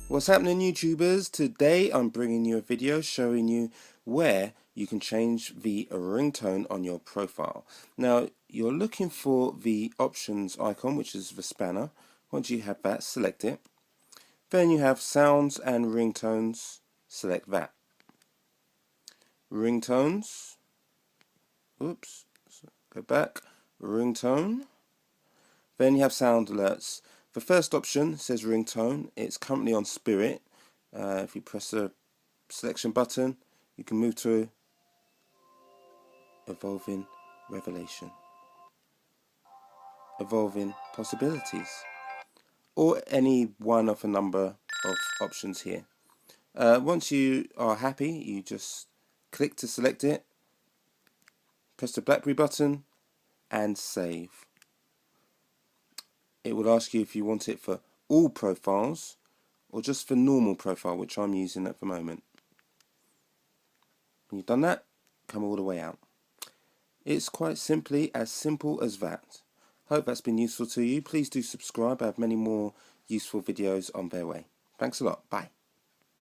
What's happening, YouTubers? Today I'm bringing you a video showing you where you can change the ringtone on your profile. Now you're looking for the options icon, which is the spanner. Once you have that, select it. Then you have sounds and ringtones, select that. Ringtones, oops, go back, ringtone. Then you have sound alerts. The first option says ringtone. It's currently on Spirit. If you press the selection button, you can move to evolving revelation, evolving possibilities, or any one of a number of options here. Once you are happy, you just click to select it, press the Blackberry button, and save. It will ask you if you want it for all profiles or just for normal profile, which I'm using at the moment. When you've done that, come all the way out. It's quite simply as simple as that. Hope that's been useful to you. Please do subscribe. I have many more useful videos on their way. Thanks a lot. Bye.